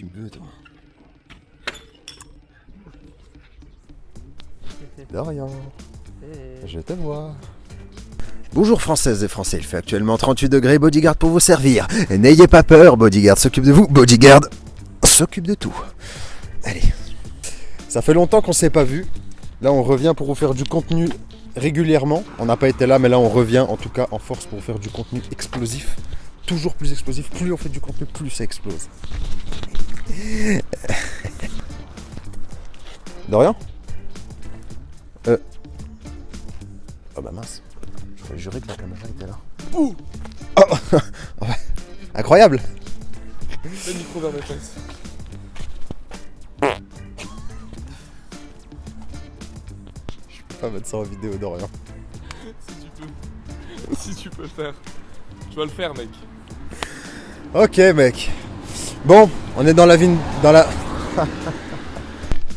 tu me veux, toi? De rien. Je te vois. Bonjour Françaises et Français, il fait actuellement 38 degrés, Bodyguard pour vous servir. Et n'ayez pas peur, Bodyguard s'occupe de vous, Bodyguard s'occupe de tout. Allez. Ça fait longtemps qu'on s'est pas vu. Là on revient pour vous faire du contenu régulièrement. On n'a pas été là, mais là on revient en tout cas en force pour vous faire du contenu explosif. Toujours plus explosif, plus on fait du contenu, plus ça explose. Dorian ? Oh bah mince, j'aurais juré que la caméra était là. Ouh oh ouais. Incroyable. Le micro vers mes fesses. Je peux pas mettre ça en vidéo, Dorian. Si tu peux. Si tu peux le faire. Tu vas le faire, mec. Ok mec. Bon, on est dans la ville, dans la...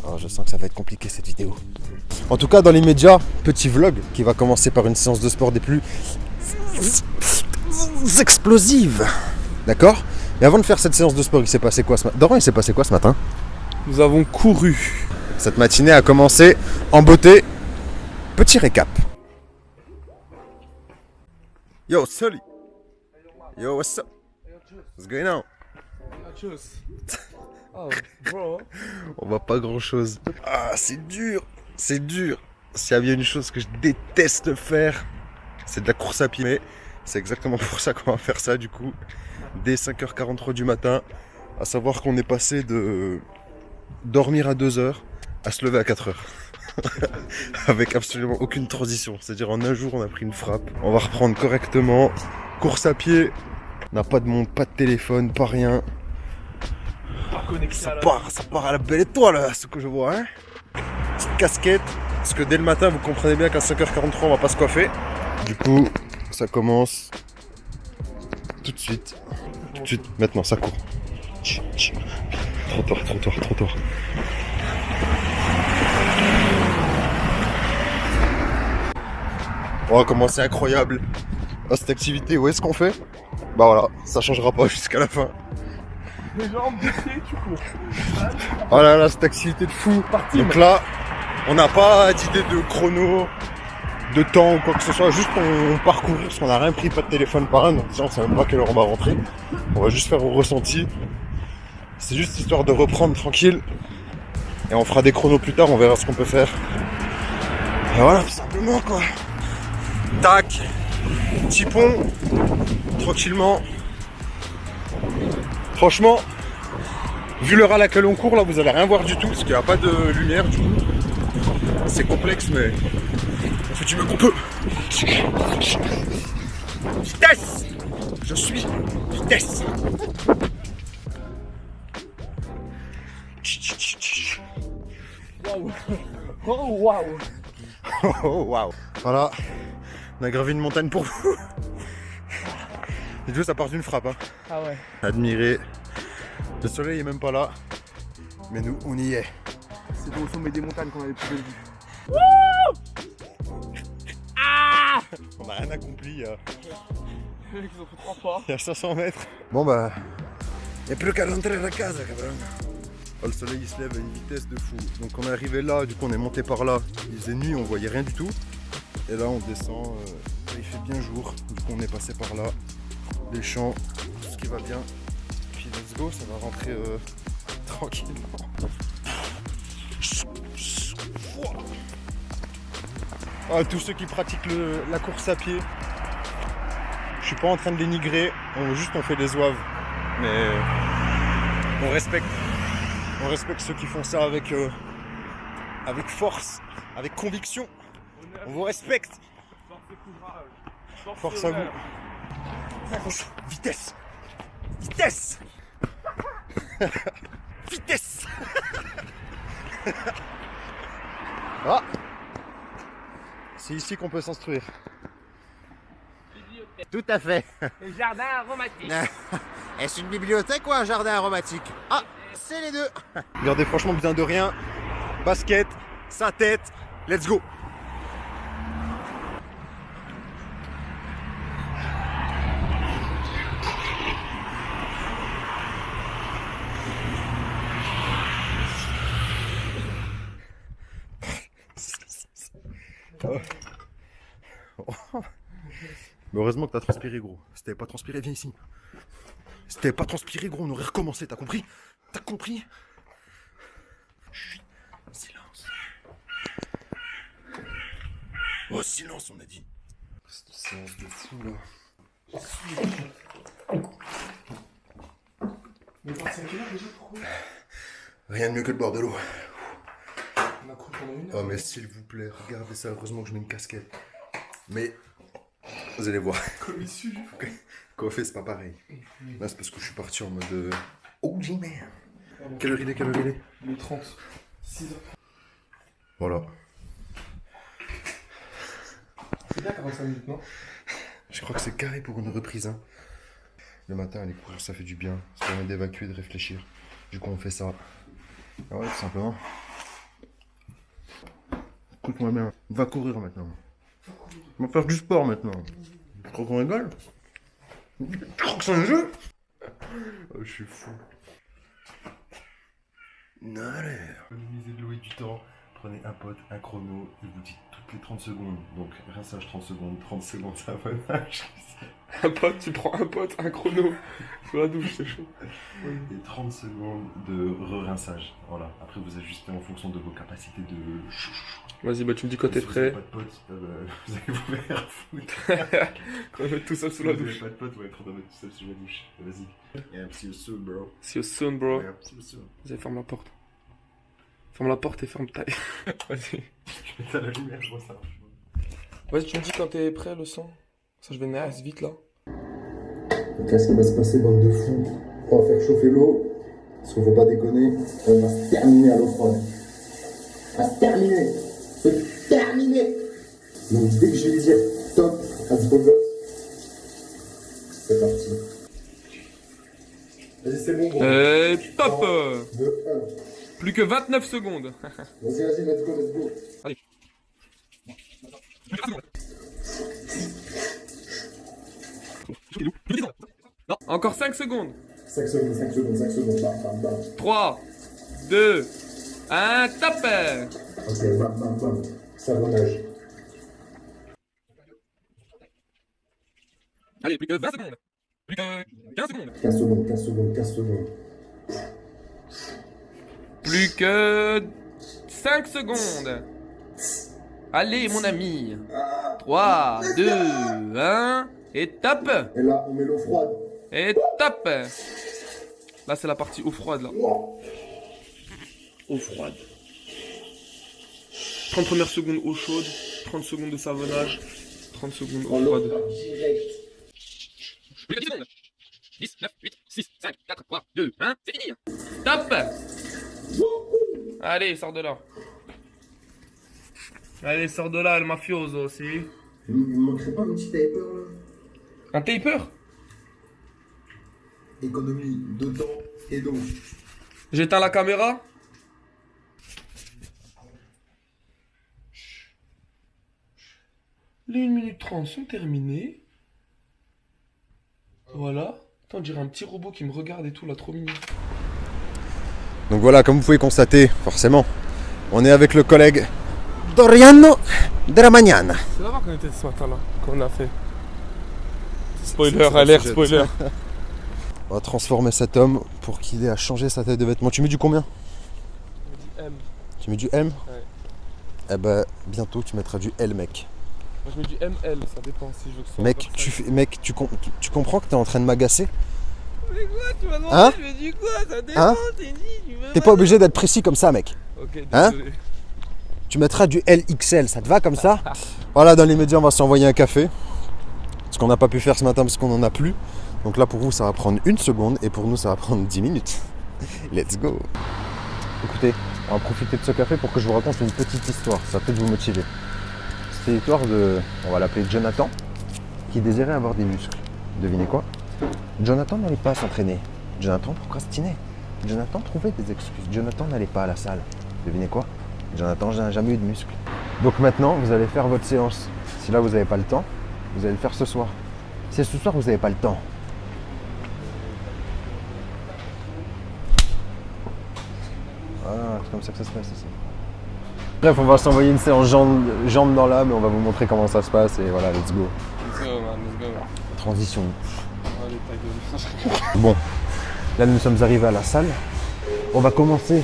Oh, je sens que ça va être compliqué cette vidéo. En tout cas, dans l'immédiat, petit vlog qui va commencer par une séance de sport des plus explosives. D'accord ? Et avant de faire cette séance de sport, il s'est passé quoi ce matin ? Dorian, il s'est passé quoi ce matin ? Nous avons couru. Cette matinée a commencé en beauté. Petit récap. Yo, Sully. Yo, what's up? What's going on? Oh, bro. On voit pas grand chose. Ah, c'est dur. C'est dur. S'il y a bien une chose que je déteste faire, c'est de la course à pied. Mais c'est exactement pour ça qu'on va faire ça du coup. Dès 5h43 du matin. À savoir qu'on est passé de dormir à 2h à se lever à 4h. Avec absolument aucune transition. C'est-à-dire en un jour on a pris une frappe. On va reprendre correctement. Course à pied. On n'a pas de montre, pas de téléphone, pas rien. Ça part à la belle étoile là, ce que je vois, hein. Petite casquette, parce que dès le matin vous comprenez bien qu'à 5h43 on va pas se coiffer. Du coup ça commence tout de suite. Tout de suite, maintenant ça court. Trottoir. Oh comment c'est incroyable. Oh, cette activité, où est-ce qu'on fait? Bah voilà, ça changera pas jusqu'à la fin. Les jambes baissées, tu cours. Oh là là, cette activité de fou. Donc là, on n'a pas d'idée de chrono, de temps ou quoi que ce soit. Juste on parcourt parce qu'on n'a rien pris, pas de téléphone par un. Donc déjà, on sait même pas quelle heure on va rentrer. On va juste faire au ressenti. C'est juste histoire de reprendre tranquille. Et on fera des chronos plus tard, on verra ce qu'on peut faire. Et voilà, tout simplement quoi. Tac, petit pont, tranquillement. Franchement, vu l'heure à laquelle on court, là, vous allez rien voir du tout, parce qu'il n'y a pas de lumière, du coup. C'est complexe, mais on fait du mieux qu'on peut. Vitesse! Je suis vitesse! Waouh. Oh, waouh. Oh, waouh! Voilà, on a gravi une montagne pour vous. Et du coup, ça part d'une frappe, hein. Ah ouais. Admirez. Le soleil est même pas là, mais nous, on y est. C'est au sommet des montagnes qu'on avait plus belle vue. On a rien accompli. Les mecs, ils ont fait 3 pas. Il y a 500 mètres. Bon bah, il n'y a plus qu'à rentrer à la case, cabron. Oh, le soleil il se lève à une vitesse de fou. Donc on est arrivé là, du coup on est monté par là. Il faisait nuit, on voyait rien du tout. Et là on descend, il fait bien jour. Du coup on est passé par là. Les champs, tout ce qui va bien. Puis let's go, ça va rentrer tranquillement. Ah, tous ceux qui pratiquent la course à pied, je suis pas en train de dénigrer, on fait des zouaves. Mais on respecte ceux qui font ça avec force, avec conviction. On vous respecte. Force à vous. Vitesse. Vitesse. Vitesse. Ah. C'est ici qu'on peut s'instruire. Tout à fait. Le jardin aromatique. Est-ce une bibliothèque ou un jardin aromatique? Ah, c'est les deux. Regardez franchement bien de rien. Basket, sa tête, let's go. Mais heureusement que t'as transpiré, gros. Si t'avais pas transpiré, viens ici. Si t'avais pas transpiré, gros, on aurait recommencé, t'as compris? T'as compris? Chut. Silence. Oh, silence, on a dit. Cette séance de fou, là. Mais parti à quelle heure déjà? Pourquoi? Rien de mieux que le bord de l'eau. On a couru pendant une heure. Oh, mais s'il vous plaît, regardez ça. Heureusement que je mets une casquette. Mais, vous allez voir. Comme issu. Coiffé, c'est pas pareil. Là, c'est parce que je suis parti en mode. Oh, J-man. Quelle heure il est? Quelle heure il est? Il est 30. 6h. Voilà. C'est bien 45 minutes, non? Je crois que c'est carré pour une reprise. Hein. Le matin, aller courir, ça fait du bien. Ça permet d'évacuer, de réfléchir. Du coup, on fait ça. Ah ouais, tout simplement. Écoute-moi bien. Va courir maintenant. On va faire du sport maintenant. Tu crois qu'on rigole? Tu crois que c'est un jeu? Oh, je suis fou. Allez. Économisez de l'eau et du temps. Prenez un pote, un chrono, et vous dites toutes les 30 secondes. Donc, rinçage 30 secondes, 30 secondes, ça va nage. Un pote, tu prends un pote, un chrono. Sous la douche, c'est chaud. Et 30 secondes de re-rinçage. Voilà. Après, vous ajustez en fonction de vos capacités de. Vas-y, bah tu me dis quand t'es Si vous prêt. avez pas de pote, vous allez vous faire foutre. Quand on va être tout seul sous la Si vous douche. avez pas de pote, ouais, trop mettre tout seul sous la douche. Vas-y. Yeah, see you soon, bro. See you soon, bro. Yeah, see you soon. Vas-y, ferme la porte. Ferme la porte et ferme ta. Vas-y. Je mets à la lumière, je vois ça. Vas-y, tu me dis quand t'es prêt, le sang. Ça, je vais nager vite là. Qu'est-ce qui va se passer, bande de fous? On va faire chauffer l'eau, parce qu'il faut pas déconner, on va se terminer à l'eau froide. On va se terminer. Se terminer. Donc dès que je vais dire top à ce beau gosse, c'est parti. Vas-y, c'est bon, gros. Top. 2, 1. Plus que 29 secondes. Vas-y, let's go, let's go. Allez. Non, encore 5 secondes. 5 secondes, 5 secondes, 5 secondes, bam, bam, bam. 3, 2, 1, top. Ok, bam, bam, bam. Savonnage. Allez, plus que 20 secondes. Plus que 15 secondes. 15 secondes, 15 secondes, 15 secondes. Plus que 5 secondes. Allez, mon ami. 3, 2, 1, et top. Et là, on met l'eau froide. Et top. Là, c'est la partie eau froide, là. Eau froide. 30 premières secondes eau chaude, 30 secondes de savonnage, 30 secondes eau froide. Direct. Plus que 10 secondes. 10, 9, 8, 6, 5, 4, 3, 2, 1, c'est fini. Top. Allez, sors de là. Allez, sors de là, le mafioso aussi. Il me manquerait pas un petit taper là? Un taper? Économie de temps et d'eau. J'éteins la caméra. Les 1 minute 30 sont terminées. Voilà. Attends, on dirait un petit robot qui me regarde et tout, là, trop mignon. Donc voilà, comme vous pouvez constater, forcément, on est avec le collègue Doriano della Magnana. C'est là-bas qu'on était ce matin-là, qu'on a fait. Spoiler, alerte, spoiler. On va transformer cet homme pour qu'il ait à changer sa taille de vêtements. Tu mets du combien? Je me dis M. Tu mets du M? Ouais. Eh ben, bientôt tu mettras du L, mec. Moi je mets du ML, ça dépend si je veux que ce soit. Mec, tu comprends que t'es en train de m'agacer? Mais quoi, tu m'as demandé, Hein? je me dis quoi, ça dépend, Hein? t'es dit, tu veux. T'es pas obligé d'être précis comme ça, mec. Ok, Hein? désolé. Tu mettras du LXL, ça te va comme ça? Voilà, dans les médias, on va s'envoyer un café. Ce qu'on n'a pas pu faire ce matin parce qu'on n'en a plus. Donc là, pour vous, ça va prendre 1 seconde et pour nous, ça va prendre 10 minutes. Let's go! Écoutez, on va profiter de ce café pour que je vous raconte une petite histoire. Ça va peut-être vous motiver. C'est l'histoire de, on va l'appeler Jonathan, qui désirait avoir des muscles. Devinez quoi? Jonathan n'allait pas s'entraîner. Jonathan procrastinait. Jonathan trouvait des excuses. Jonathan n'allait pas à la salle. Devinez quoi? Jonathan n'a jamais eu de muscles. Donc maintenant, vous allez faire votre séance. Si là, vous n'avez pas le temps, vous allez le faire ce soir. Si ce soir, vous n'avez pas le temps, voilà, c'est comme ça que ça se passe ici. Bref, on va s'envoyer une séance jambes dans l'âme et on va vous montrer comment ça se passe et voilà, let's go. Let's go, man. let's go. Transition. Allez, ta gueule. Bon, là nous sommes arrivés à la salle. On va commencer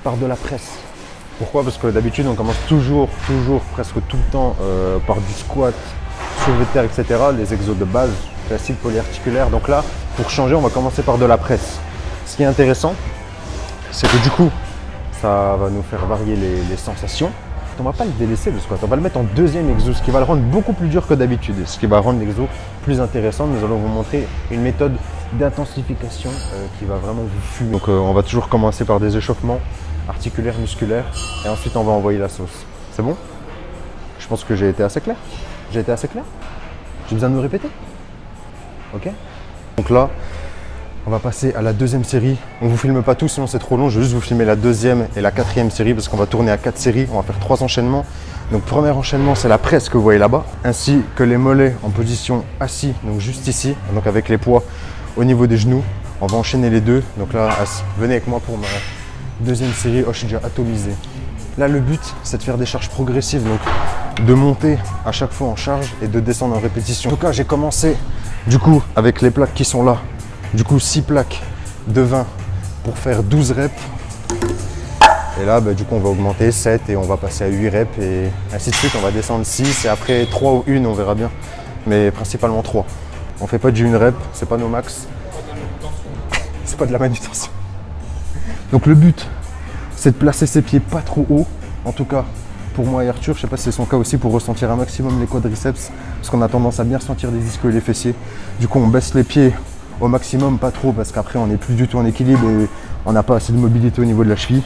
par de la presse. Pourquoi? Parce que d'habitude on commence toujours, presque tout le temps par du squat, soulevé de terre, etc. Les exos de base, classiques, polyarticulaires. Donc là, pour changer, on va commencer par de la presse. Ce qui est intéressant, c'est que du coup, ça va nous faire varier les sensations. On ne va pas le délaisser le squat, on va le mettre en deuxième exo, ce qui va le rendre beaucoup plus dur que d'habitude, ce qui va rendre l'exo plus intéressant. Nous allons vous montrer une méthode d'intensification qui va vraiment vous fumer. Donc on va toujours commencer par des échauffements articulaires, musculaires, et ensuite on va envoyer la sauce. C'est bon? Je pense que j'ai été assez clair. J'ai été assez clair? J'ai besoin de me répéter? Ok? Donc là, on va passer à la deuxième série. On ne vous filme pas tout, sinon c'est trop long. Je vais juste vous filmer la deuxième et la quatrième série parce qu'on va tourner à 4 séries. On va faire 3 enchaînements. Donc premier enchaînement, c'est la presse que vous voyez là-bas, ainsi que les mollets en position assis, donc juste ici, donc avec les poids au niveau des genoux. On va enchaîner les deux. Donc là, assis. Venez avec moi pour ma deuxième série. Oh, je suis déjà atomisé. Là, le but, c'est de faire des charges progressives, donc de monter à chaque fois en charge et de descendre en répétition. En tout cas, j'ai commencé du coup avec les plaques qui sont là. Du coup, 6 plaques de 20 pour faire 12 reps. Et là, du coup, on va augmenter 7 et on va passer à 8 reps et ainsi de suite. On va descendre 6 et après 3 ou 1, on verra bien. Mais principalement 3. On fait pas du 1 rep, c'est pas nos max. C'est pas de la manutention. Donc le but, c'est de placer ses pieds pas trop haut. En tout cas, pour moi et Arthur, je sais pas si c'est son cas aussi, pour ressentir un maximum les quadriceps. Parce qu'on a tendance à bien ressentir les ischios et les fessiers. Du coup, on baisse les pieds au maximum, pas trop, parce qu'après on n'est plus du tout en équilibre et on n'a pas assez de mobilité au niveau de la cheville.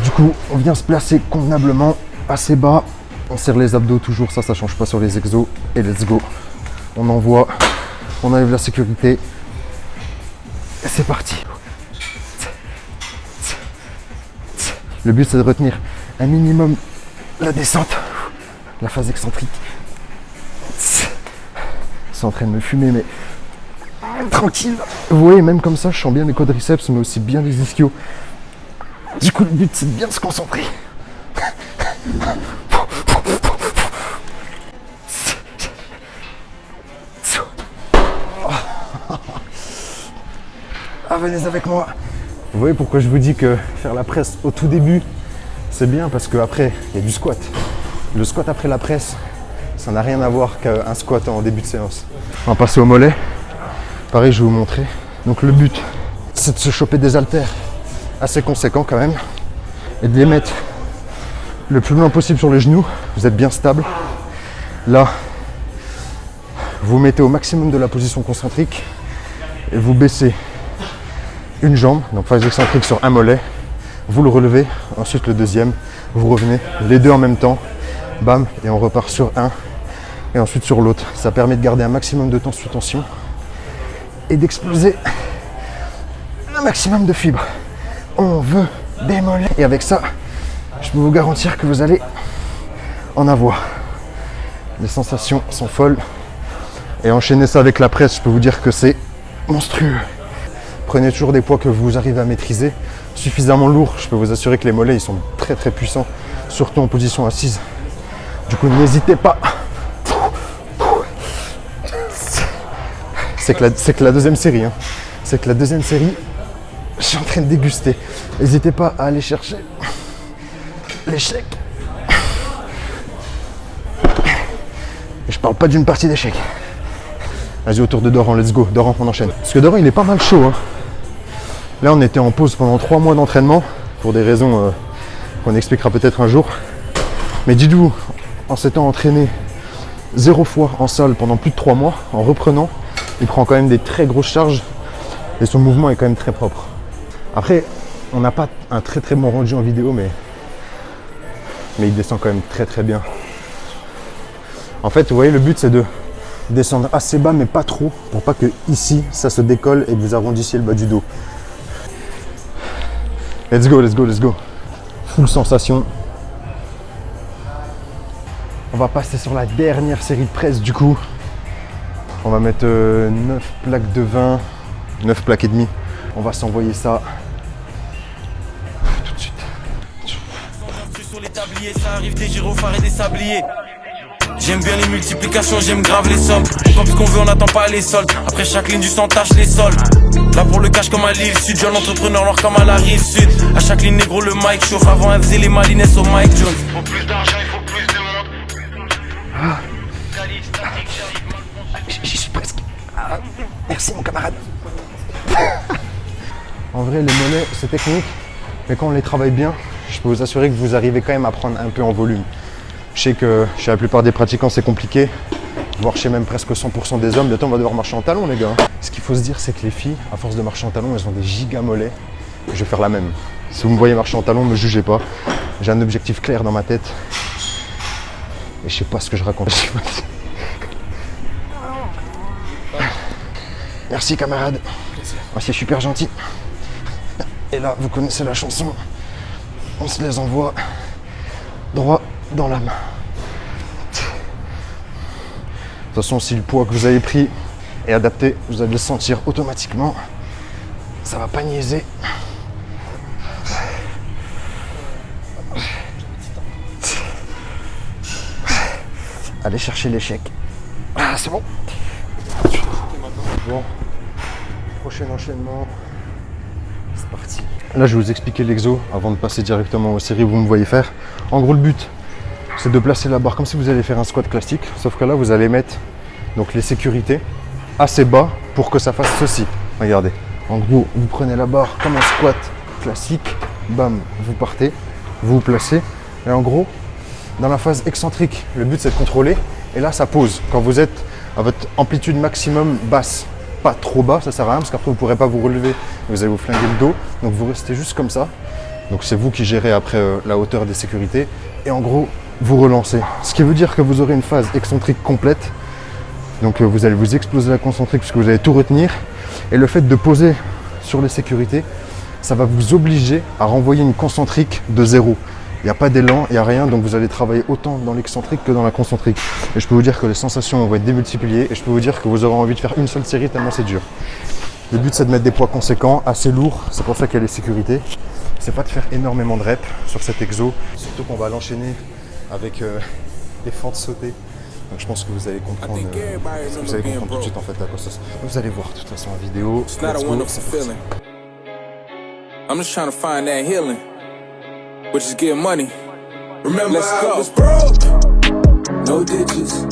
Du coup, on vient se placer convenablement, assez bas. On serre les abdos toujours, ça change pas sur les exos. Et let's go. On envoie, on enlève la sécurité. Et c'est parti. Le but, c'est de retenir un minimum la descente, la phase excentrique. C'est en train de me fumer, mais tranquille. Vous voyez, même comme ça, je sens bien les quadriceps, mais aussi bien les ischios. Du coup, le but, c'est de bien se concentrer. Ah, venez avec moi. Vous voyez pourquoi je vous dis que faire la presse au tout début, c'est bien, parce qu'après, il y a du squat. Le squat après la presse, ça n'a rien à voir qu'un squat en début de séance. On va passer au mollet. Pareil, je vais vous montrer. Donc le but, c'est de se choper des haltères assez conséquents quand même et de les mettre le plus loin possible sur les genoux. Vous êtes bien stable. Là, vous mettez au maximum de la position concentrique et vous baissez une jambe, donc phase excentrique sur un mollet. Vous le relevez, ensuite le deuxième, vous revenez, les deux en même temps, bam, et on repart sur un et ensuite sur l'autre. Ça permet de garder un maximum de temps sous tension et d'exploser un maximum de fibres. On veut des mollets. Et avec ça, je peux vous garantir que vous allez en avoir. Les sensations sont folles. Et enchaîner ça avec la presse, je peux vous dire que c'est monstrueux. Prenez toujours des poids que vous arrivez à maîtriser. Suffisamment lourds, je peux vous assurer que les mollets ils sont très très puissants, surtout en position assise. Du coup, n'hésitez pas. C'est que la deuxième série. Hein. C'est que la deuxième série, je suis en train de déguster. N'hésitez pas à aller chercher l'échec. Et je parle pas d'une partie d'échec. Vas-y, autour de Doran, let's go. Doran, on enchaîne. Parce que Doran, il est pas mal chaud. Hein. Là, on était en pause pendant 3 mois d'entraînement, pour des raisons qu'on expliquera peut-être un jour. Mais dites-vous, en s'étant entraîné 0 fois en salle pendant plus de 3 mois, en reprenant, il prend quand même des très grosses charges et son mouvement est quand même très propre. Après, on n'a pas un très très bon rendu en vidéo, mais il descend quand même très très bien. En fait, vous voyez, le but c'est de descendre assez bas, mais pas trop, pour pas que ici ça se décolle et que vous arrondissiez le bas du dos. Let's go, let's go, let's go. Full sensation. On va passer sur la dernière série de presse du coup. On va mettre 9 plaques de 20, 9 plaques et demi. On va s'envoyer ça tout de suite. Sur les tabliers, ça arrive des gyrophares et des sabliers. J'aime bien les multiplications, j'aime grave les sommes. On compte ce qu'on veut, on n'attend pas les soldes. Après chaque ligne du sang tâche les soldes. Là pour le cash comme à l'île sud, jeune entrepreneur noir comme à la rive sud. À chaque ligne négro le mic chauffe, avant elle faisait les malines au Mike Jones. Faut plus d'argent, il faut plus de monde. J'y suis presque. Merci mon camarade. En vrai, les mollets, c'est technique, mais quand on les travaille bien, je peux vous assurer que vous arrivez quand même à prendre un peu en volume. Je sais que chez la plupart des pratiquants, c'est compliqué, voire chez même presque 100% des hommes. Bientôt, on va devoir marcher en talons, les gars. Ce qu'il faut se dire, c'est que les filles, à force de marcher en talons, elles ont des giga mollets. Je vais faire la même. Si vous me voyez marcher en talons, ne me jugez pas. J'ai un objectif clair dans ma tête. Et je sais pas ce que je raconte. Merci camarade. Oh, c'est super gentil. Et là, vous connaissez la chanson. On se les envoie droit dans l'âme. De toute façon, si le poids que vous avez pris est adapté, vous allez le sentir automatiquement. Ça va pas niaiser. Allez chercher l'échec. Ah, c'est bon. Bon. Prochain enchaînement. C'est parti. Là, je vais vous expliquer l'exo avant de passer directement aux séries où vous me voyez faire. En gros, le but, c'est de placer la barre comme si vous allez faire un squat classique. Sauf que là, vous allez mettre donc, les sécurités assez bas pour que ça fasse ceci. Regardez. En gros, vous prenez la barre comme un squat classique. Bam, vous partez. Vous vous placez. Et en gros, dans la phase excentrique, le but, c'est de contrôler. Et là, ça pose. Quand vous êtes à votre amplitude maximum basse, pas trop bas, ça sert à rien parce qu'après vous ne pourrez pas vous relever, vous allez vous flinguer le dos, donc vous restez juste comme ça. Donc c'est vous qui gérez après la hauteur des sécurités et en gros vous relancez. Ce qui veut dire que vous aurez une phase excentrique complète, donc vous allez vous exploser la concentrique puisque vous allez tout retenir et le fait de poser sur les sécurités, ça va vous obliger à renvoyer une concentrique de zéro. Il n'y a pas d'élan, il n'y a rien, donc vous allez travailler autant dans l'excentrique que dans la concentrique. Et je peux vous dire que les sensations vont être démultipliées et je peux vous dire que vous aurez envie de faire une seule série tellement c'est dur. Le but c'est de mettre des poids conséquents, assez lourds, c'est pour ça qu'il y a les sécurités. C'est pas de faire énormément de reps sur cet exo, surtout qu'on va l'enchaîner avec des fentes sautées. Donc je pense que vous allez comprendre, tout de suite en fait à quoi ça. Vous allez voir de toute façon la vidéo. I'm just trying to find that healing. Which is get money. Remember I was broke, no digits,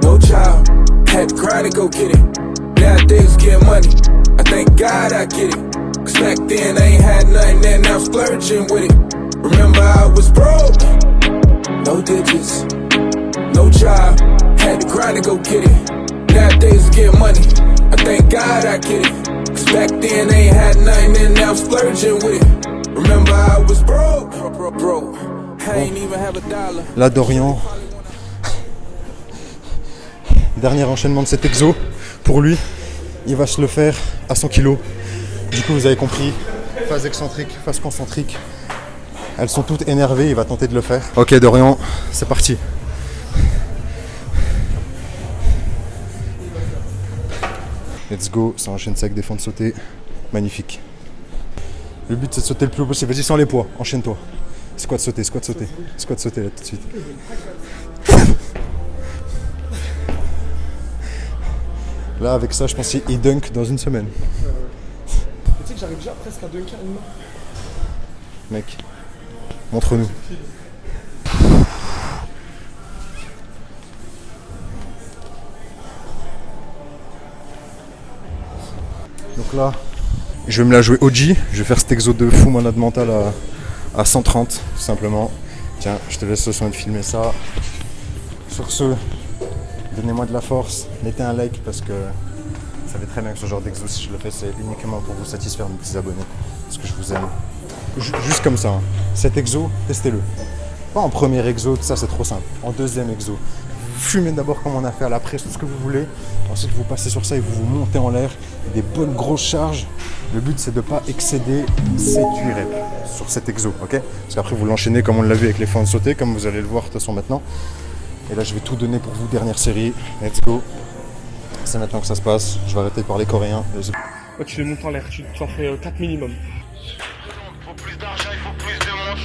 no child. Had to cry to go get it. Nowadays get money. I thank God I get it. Cause back then I ain't had nothing and now I'm splurging with it. Remember I was broke, no digits, no child. Had to cry to go get it. Nowadays get money. I thank God I get it. Cause back then I ain't had nothing and now I'm splurging with it. Remember I was broke. I ain't even have a dollar. Là, Dorian, dernier enchaînement de cet exo, pour lui, il va se le faire à 100 kg. Du coup, vous avez compris, phase excentrique, phase concentrique. Elles sont toutes énervées, il va tenter de le faire. Ok, Dorian, c'est parti. Let's go, ça enchaîne ça avec des fentes sautées. Magnifique. Le but c'est de sauter le plus haut possible. Vas-y sans les poids, enchaîne-toi. Squat sauter, squat sauter. Squat sauter là tout de suite. Là avec ça je pense qu'il dunk dans une semaine. Tu sais que j'arrive déjà presque à dunker une main. Mec, montre-nous. Donc là, je vais me la jouer OG, je vais faire cet exo de fou malade mental à 130 tout simplement. Tiens, je te laisse le soin de filmer ça. Sur ce, donnez-moi de la force, mettez un like parce que vous savez très bien que ce genre d'exo, si je le fais, c'est uniquement pour vous satisfaire, mes petits abonnés, parce que je vous aime. Juste comme ça, hein. Cet exo, testez-le. Pas en premier exo, tout ça c'est trop simple. En deuxième exo, vous fumez d'abord comme on a fait à la presse, tout ce que vous voulez. Ensuite vous passez sur ça et vous vous montez en l'air. Des bonnes grosses charges. Le but c'est de ne pas excéder 7-8 reps sur cet exo, ok? Parce qu'après vous l'enchaînez comme on l'a vu avec les fentes sautées, comme vous allez le voir de toute façon maintenant. Et là je vais tout donner pour vous, dernière série. Let's go. C'est maintenant que ça se passe. Je vais arrêter de parler coréen. Ouais, tu les montes en l'air, tu en fais 4 minimum. Faut plus d'argent, il faut plus de monde.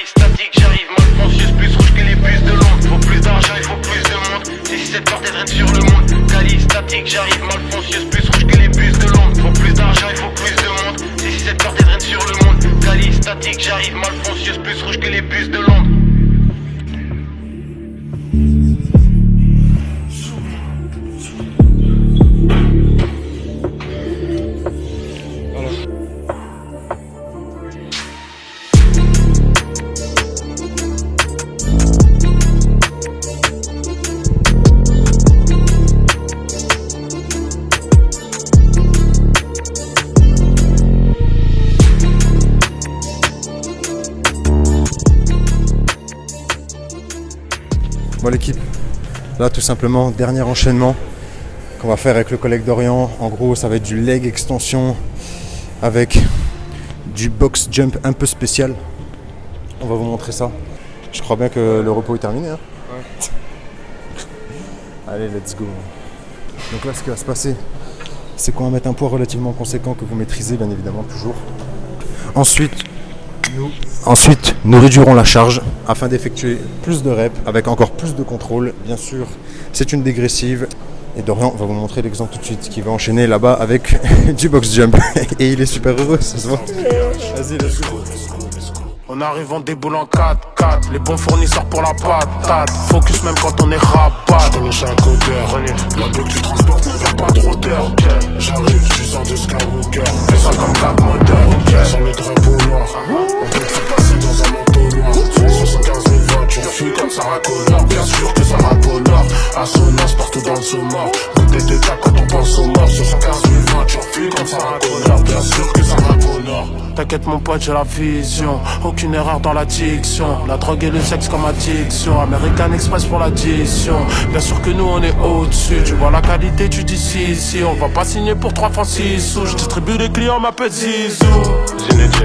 Statique, j'arrive, mon front plus rouge que les bus de Londres. Faut plus d'argent, il faut plus de monde. C'est 6-7 portes et draine sur le monde. Cali statique, j'arrive, Malfoncieuse plus rouge que les bus de Londres. Faut plus d'argent, il faut plus de monde. C'est 6-7 portes et draine sur le monde. Cali statique, j'arrive, Malfoncieuse plus rouge que les bus de Londres. Bon l'équipe, là tout simplement, dernier enchaînement qu'on va faire avec le collègue d'Orient. En gros ça va être du leg extension avec du box jump un peu spécial. On va vous montrer ça. Je crois bien que le repos est terminé. Hein. Ouais. Allez, let's go. Donc là ce qui va se passer, c'est qu'on va mettre un poids relativement conséquent que vous maîtrisez bien évidemment toujours. Ensuite, nous réduirons la charge afin d'effectuer plus de reps avec encore plus de contrôle. Bien sûr, c'est une dégressive. Et Dorian va vous montrer l'exemple tout de suite qui va enchaîner là-bas avec du box jump. Et il est super heureux, ça se voit. Vas-y, let's go. On arrive en déboule en 4-4, les bons fournisseurs pour la patate. Focus même quand on est rabat. Je lâche un codeur, la que tu transportes ne va pas trop d'heure. J'arrive, je sens de Skywalker, fais ça comme Black Model. Sans le drapeau noir, on peut te faire passer dans un entonnoir. 75 000 voitures, fuis comme Sarah Connor. Bien sûr que Sarah Connor, assonance partout dans le saumon. Bouteille de tac quand on pense aux morts. 75 000 voitures, fuis comme Sarah Connor. Bien sûr que Sarah Connor. T'inquiète mon pote, j'ai la vision. Aucune erreur dans la diction. La drogue et le sexe comme addiction. American Express pour l'addition. Bien sûr que nous on est au-dessus. Tu vois la qualité, tu dis si. On va pas signer pour 3 francs 6 sous. Je distribue les clients, m'appelle Zizou.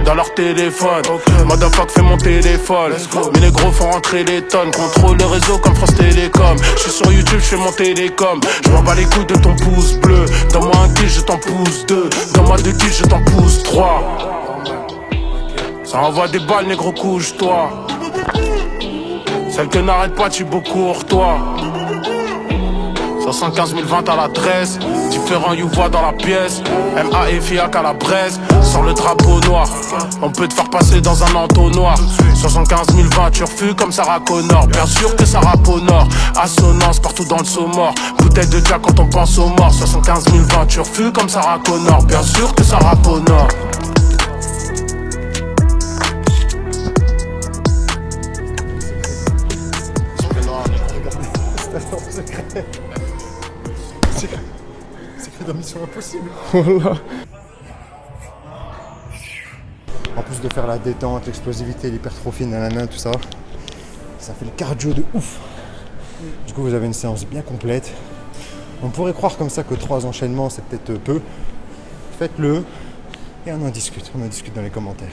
Dans leur téléphone, motherfuck fait mon téléphone. Mais les gros font rentrer les tonnes. Contrôle le réseau comme France Télécom. Je suis sur YouTube, je fais mon télécom. Je m'en bats les couilles de ton pouce bleu. Donne-moi un kill, je t'en pousse 2. Donne-moi 2 kills, je t'en pousse 3. Ça envoie des balles, négro, couche-toi. Celle que n'arrête pas, tu beau cours-toi. 75 000 ventes à l'adresse. Différents you-voix dans la pièce. MA et FIAC à la braise. Sans le drapeau noir, on peut te faire passer dans un entonnoir. 75 000 voitures fuient comme Sarah Connor. Bien sûr que Sarah Connor. Assonance partout dans le saumon. Bouteille de Jack quand on pense aux morts. 75 000 voitures fuient comme Sarah Connor. Bien sûr que Sarah Connor. Secret dans Mission Impossible. Voilà. En plus de faire la détente, l'explosivité, l'hypertrophie, nanana, tout ça, ça fait le cardio de ouf. Du coup, vous avez une séance bien complète. On pourrait croire comme ça que 3 enchaînements, c'est peut-être peu. Faites-le et on en discute dans les commentaires.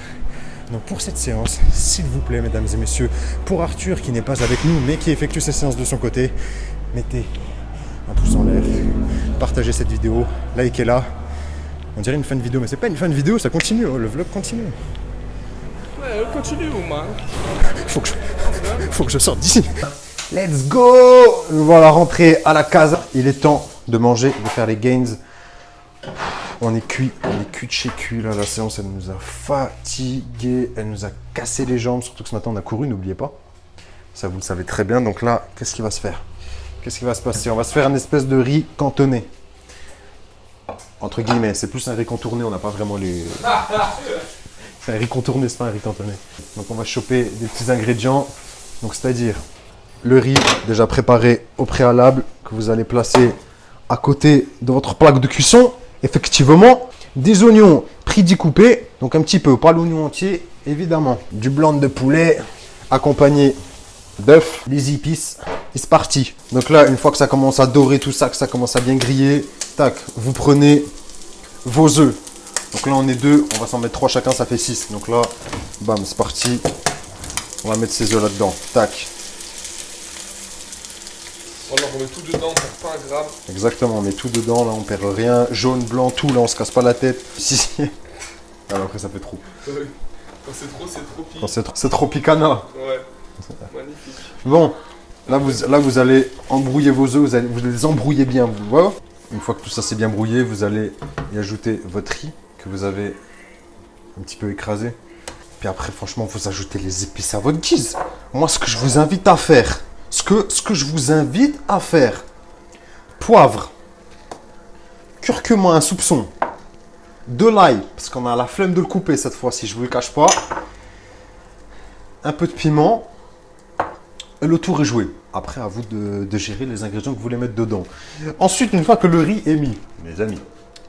Donc pour cette séance, s'il vous plaît, mesdames et messieurs, pour Arthur qui n'est pas avec nous, mais qui effectue ses séances de son côté, mettez un pouce en l'air, partagez cette vidéo, likez-la. On dirait une fin de vidéo, mais c'est pas une fin de vidéo, ça continue, le vlog continue. Ouais, continue, man. Faut que je sorte d'ici. Let's go! Nous voilà rentrés à la casa. Il est temps de manger, de faire les gains. On est cuit de chez cuit là. La séance elle nous a fatigués, elle nous a cassé les jambes, surtout que ce matin on a couru, n'oubliez pas. Ça vous le savez très bien. Donc là, qu'est-ce qui va se faire? Qu'est-ce qui va se passer? On va se faire une espèce de riz cantonné. Entre guillemets, c'est plus un riz contourné, on n'a pas vraiment les... C'est un riz contourné, c'est pas un riz cantonné. Donc on va choper des petits ingrédients. Donc c'est-à-dire le riz déjà préparé au préalable, que vous allez placer à côté de votre plaque de cuisson. Effectivement, des oignons pris découpés, donc un petit peu, pas l'oignon entier, évidemment. Du blanc de poulet, accompagné d'œufs, les épices, et c'est parti. Donc là, une fois que ça commence à dorer tout ça, que ça commence à bien griller, tac, vous prenez vos œufs. Donc là, on est 2, on va s'en mettre 3 chacun, ça fait 6. Donc là, bam, c'est parti. On va mettre ces œufs là-dedans, tac. Alors on met tout dedans, on perd pas un gramme. Exactement, on met tout dedans, là on perd rien, jaune, blanc, tout, là on se casse pas la tête. Si. Alors après ça fait trop. Quand c'est trop, c'est trop pire. C'est trop picana. Ouais. Magnifique. Bon, là vous allez embrouiller vos œufs, vous les embrouillez bien, vous voyez. Une fois que tout ça c'est bien brouillé, vous allez y ajouter votre riz que vous avez un petit peu écrasé. Puis après, franchement, vous ajoutez les épices à votre guise. Moi, ce que je vous invite à faire, ce que je vous invite à faire, poivre, curcuma, un soupçon, de l'ail, parce qu'on a la flemme de le couper cette fois-ci, je vous le cache pas, un peu de piment, et le tour est joué. Après, à vous de gérer les ingrédients que vous voulez mettre dedans. Ensuite, une fois que le riz est mis, mes amis,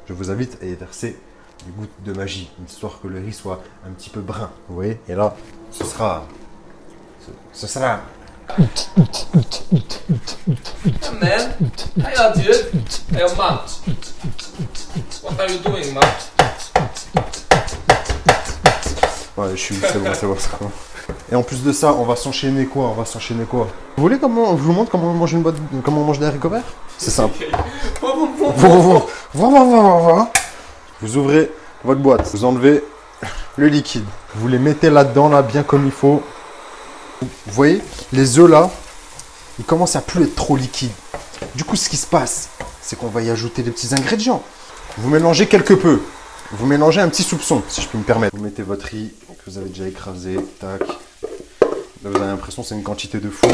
je vous invite à y verser des gouttes de magie, histoire que le riz soit un petit peu brun, vous voyez. Et là, ce sera... Hey man, hey dude, hey man, what are you doing man? Ouais, c'est bon, c'est bon. Et en plus de ça, on va s'enchaîner quoi? Vous voulez je vous montre comment on mange des haricots verts? C'est simple. Vous ouvrez votre boîte, vous enlevez le liquide, vous les mettez là-dedans, là, bien comme il faut. Vous voyez, les œufs là, ils commencent à plus être trop liquides. Du coup, ce qui se passe, c'est qu'on va y ajouter des petits ingrédients. Vous mélangez quelque peu. Vous mélangez un petit soupçon, si je peux me permettre. Vous mettez votre riz que vous avez déjà écrasé, tac. Là, vous avez l'impression que c'est une quantité de fou.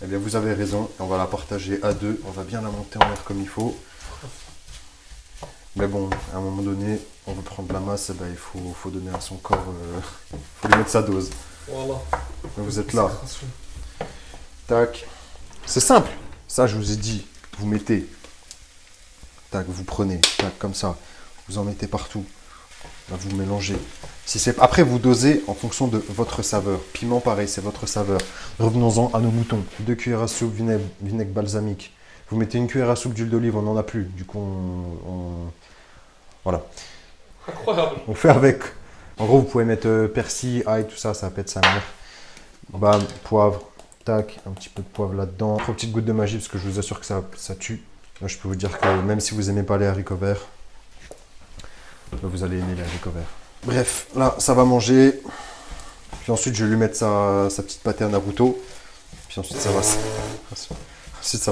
Eh bien, vous avez raison. On va la partager à deux. On va bien la monter en l'air comme il faut. Mais bon, à un moment donné, on veut prendre la masse, eh ben, il faut donner à son corps, il faut lui mettre sa dose. Voilà. Donc, vous êtes là. Tac. C'est simple. Ça, je vous ai dit, vous mettez. Tac, vous prenez. Tac, comme ça. Vous en mettez partout. Là, vous mélangez. Après, vous dosez en fonction de votre saveur. Piment, pareil, c'est votre saveur. Revenons-en à nos moutons. 2 cuillères à soupe vinaigre balsamique. Vous mettez 1 cuillère à soupe d'huile d'olive, on n'en a plus. Du coup, voilà. Incroyable. On fait avec. En gros, vous pouvez mettre persil, ail, tout ça, ça pète sa mère. Bam, poivre. Tac, un petit peu de poivre là-dedans. 3 petites gouttes de magie, parce que je vous assure que ça tue. Là, je peux vous dire que même si vous n'aimez pas les haricots verts, vous allez aimer les haricots verts. Bref, là, ça va manger. Puis ensuite, je vais lui mettre sa petite pâtée à Naruto. Puis ensuite, ça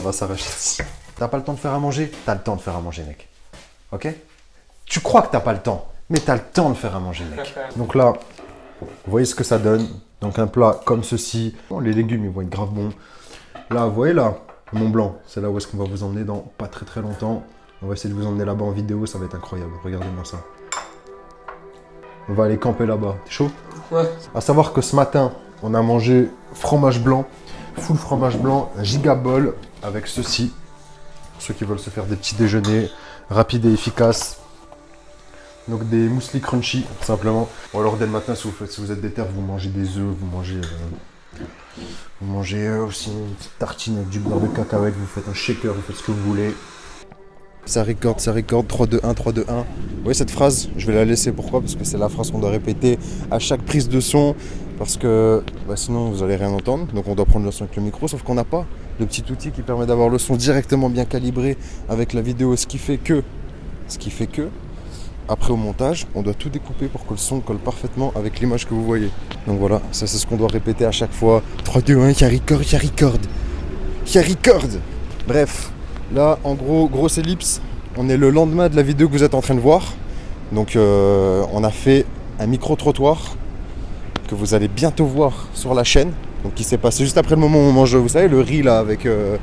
va s'arracher ici. T'as pas le temps de faire à manger? T'as le temps de faire à manger, mec. Ok? Tu crois que t'as pas le temps, mais t'as le temps de faire à manger, mec. Donc là, vous voyez ce que ça donne. Donc un plat comme ceci. Bon, les légumes, ils vont être grave bons. Là, vous voyez là, Mont Blanc. C'est là où est-ce qu'on va vous emmener dans pas très longtemps. On va essayer de vous emmener là-bas en vidéo, ça va être incroyable. Regardez-moi ça. On va aller camper là-bas. T'es chaud? Ouais. À savoir que ce matin, on a mangé fromage blanc, full fromage blanc, un gigabol avec ceci. Pour ceux qui veulent se faire des petits déjeuners rapides et efficaces. Donc des muesli crunchy, tout simplement. Ou alors dès le matin, si vous êtes déter, vous mangez des œufs, vous mangez aussi une petite tartine avec du beurre de cacahuète, vous faites un shaker, vous faites ce que vous voulez. Ça record, 3-2-1, 3-2-1. Vous voyez cette phrase? Je vais la laisser. Pourquoi? Parce que c'est la phrase qu'on doit répéter à chaque prise de son. Parce que sinon vous allez rien entendre. Donc on doit prendre le son avec le micro. Sauf qu'on n'a pas le petit outil qui permet d'avoir le son directement bien calibré avec la vidéo. Ce qui fait que, après au montage, on doit tout découper pour que le son colle parfaitement avec l'image que vous voyez. Donc voilà, ça c'est ce qu'on doit répéter à chaque fois. 3-2-1, y'a record. Bref. Là, en gros, grosse ellipse, on est le lendemain de la vidéo que vous êtes en train de voir. Donc, on a fait un micro-trottoir que vous allez bientôt voir sur la chaîne. Donc, qui s'est passé juste après le moment où on mange, vous savez, le riz là, avec le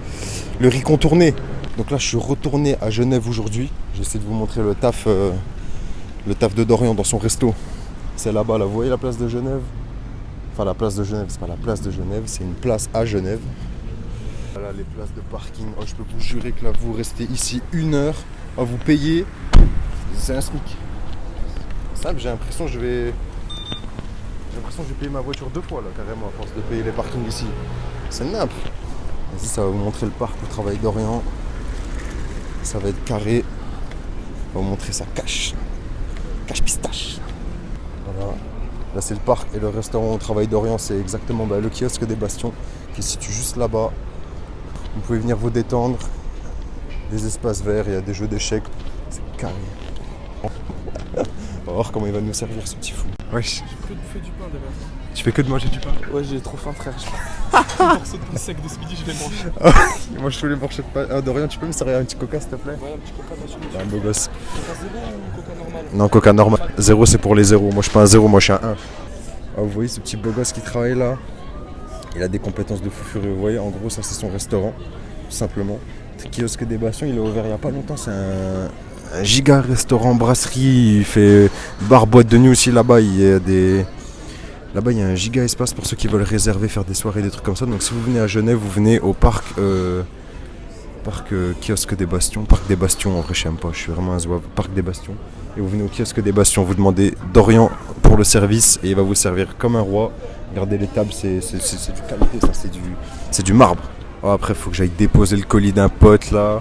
riz contourné. Donc là, je suis retourné à Genève aujourd'hui. J'essaie de vous montrer le taf de Dorian dans son resto. C'est là-bas, là, vous voyez la place de Genève? Enfin, la place de Genève, c'est pas la place de Genève, c'est une place à Genève. Voilà les places de parking. Oh, je peux vous jurer que là vous restez ici 1 heure à vous payer. C'est un SMIC. Simple, j'ai l'impression que je vais payer ma voiture 2 fois là carrément à force de payer les parkings ici. C'est nappe. Vas-y, ça va vous montrer le parc où travaille Dorian. Ça va être carré. On va vous montrer sa cache. Cache pistache. Voilà. Là c'est le parc et le restaurant où travaille Dorian, c'est exactement le kiosque des Bastions qui se situe juste là-bas. Vous pouvez venir vous détendre, des espaces verts, il y a des jeux d'échecs, c'est carré. On va voir comment il va nous servir ce petit fou. Wesh. J'ai que de bouffer du pain derrière. Tu fais que de manger du pain? Ouais, j'ai trop faim frère. morceau de pouce sec de ce midi, je vais manger. Moi je tous les morceaux de pâte. Ah, Dorian, tu peux me servir un petit coca s'il te plaît? Ouais, un petit coca, bien sûr. T'es un beau gosse. Coca zéro ou coca normal? Non, coca normal. 0 c'est pour les 0. Moi je suis pas un 0, moi je suis un 1. Ah, vous voyez ce petit beau gosse qui travaille là? Il a des compétences de fou furieux. Vous voyez, en gros, ça c'est son restaurant, tout simplement. Kiosque des Bastions, il a ouvert il y a pas longtemps. C'est un giga restaurant brasserie. Il fait bar boîte de nuit aussi là-bas. Il y a des. Là-bas, il y a un giga espace pour ceux qui veulent réserver, faire des soirées, des trucs comme ça. Donc, si vous venez à Genève, vous venez au parc kiosque des Bastions. Parc des Bastions, en vrai, je sais même pas. Je suis vraiment un zouave. Parc des Bastions. Et vous venez au kiosque des Bastions. Vous demandez Dorian pour le service et il va vous servir comme un roi. Regardez les tables, c'est du qualité, ça. C'est du marbre. Oh, après, il faut que j'aille déposer le colis d'un pote là.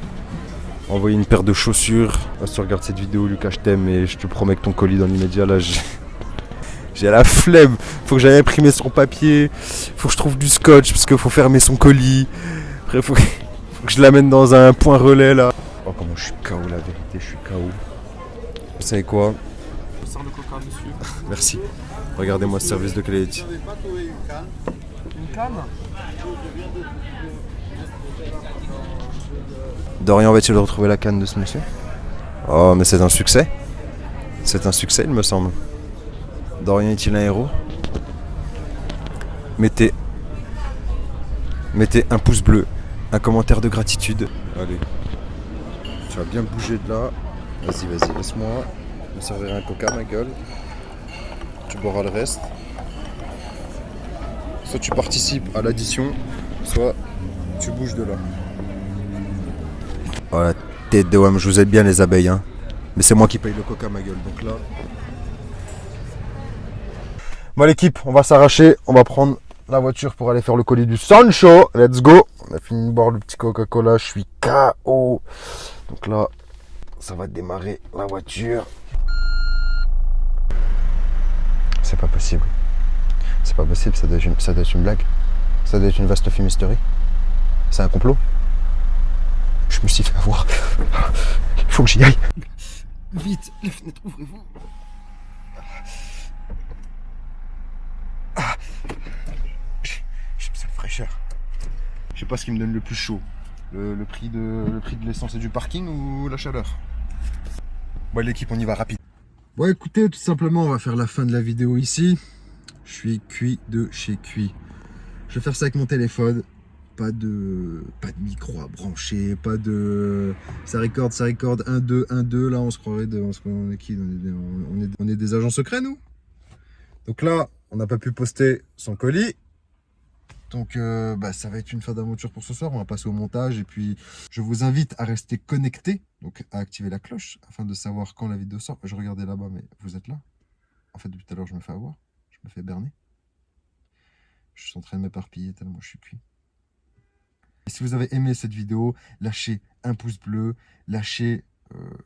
Envoyer une paire de chaussures. Si tu regardes cette vidéo, Lucas, je t'aime et je te promets que ton colis dans l'immédiat là, j'ai la flemme, faut que j'aille imprimer son papier, faut que je trouve du scotch parce qu'il faut fermer son colis. Après faut que je l'amène dans un point relais là. Oh comment je suis KO la vérité, je suis KO. Vous savez quoi? Je sers le coca, monsieur. Merci. Regardez-moi ce service de qualité. Une canne? Dorian va-t-il retrouver la canne de ce monsieur? Oh mais c'est un succès. C'est un succès il me semble. Dorian est-il un héros? Mettez un pouce bleu, un commentaire de gratitude. Allez, tu vas bien bouger de là. Vas-y, laisse-moi me servir un coca, ma gueule. Tu boiras le reste. Soit tu participes à l'addition, soit tu bouges de là. Oh la tête de Wam, je vous aide bien les abeilles, hein. Mais c'est moi qui paye le coca, ma gueule, donc là... Bon l'équipe, on va s'arracher, on va prendre la voiture pour aller faire le colis du Sancho. Let's go. On a fini de boire le petit Coca-Cola, je suis KO. Donc là, ça va démarrer la voiture. C'est pas possible. C'est pas possible, ça doit être une blague. Ça doit être une vaste fumisterie. C'est un complot. Je me suis fait avoir. Il faut que j'y aille. Vite, les fenêtres, ouvrez-vous. J'ai besoin de fraîcheur. Je sais pas ce qui me donne le plus chaud. Le prix de l'essence et du parking ou la chaleur. Bon l'équipe, on y va rapide. Bon écoutez, tout simplement on va faire la fin de la vidéo ici. Je suis cuit de chez cuit. Je vais faire ça avec mon téléphone. Pas de micro à brancher, pas de... Ça record, 1, 2, 1, 2. Là on se croirait on est qui? On est des agents secrets nous. Donc là, on n'a pas pu poster son colis. Donc ça va être une fin d'aventure pour ce soir. On va passer au montage. Et puis, je vous invite à rester connecté. Donc, à activer la cloche afin de savoir quand la vidéo sort. Je regardais là-bas, mais vous êtes là. En fait, depuis tout à l'heure, je me fais avoir. Je me fais berner. Je suis en train de m'éparpiller tellement je suis cuit. Et si vous avez aimé cette vidéo, lâchez un pouce bleu. Lâchez...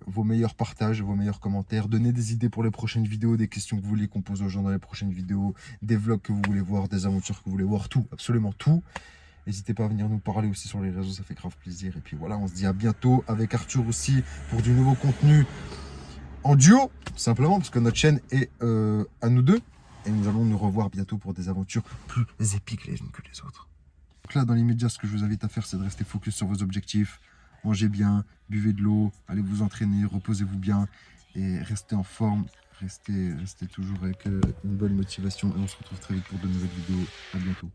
vos meilleurs partages, vos meilleurs commentaires, donnez des idées pour les prochaines vidéos, des questions que vous voulez qu'on pose aux gens dans les prochaines vidéos, des vlogs que vous voulez voir, des aventures que vous voulez voir, tout, absolument tout. N'hésitez pas à venir nous parler aussi sur les réseaux, ça fait grave plaisir. Et puis voilà, on se dit à bientôt avec Arthur aussi pour du nouveau contenu en duo, tout simplement, parce que notre chaîne est à nous deux. Et nous allons nous revoir bientôt pour des aventures plus épiques les unes que les autres. Donc là, dans l'immédiat, ce que je vous invite à faire, c'est de rester focus sur vos objectifs. Mangez bien, buvez de l'eau, allez vous entraîner, reposez-vous bien et restez en forme, restez toujours avec une bonne motivation et on se retrouve très vite pour de nouvelles vidéos. À bientôt.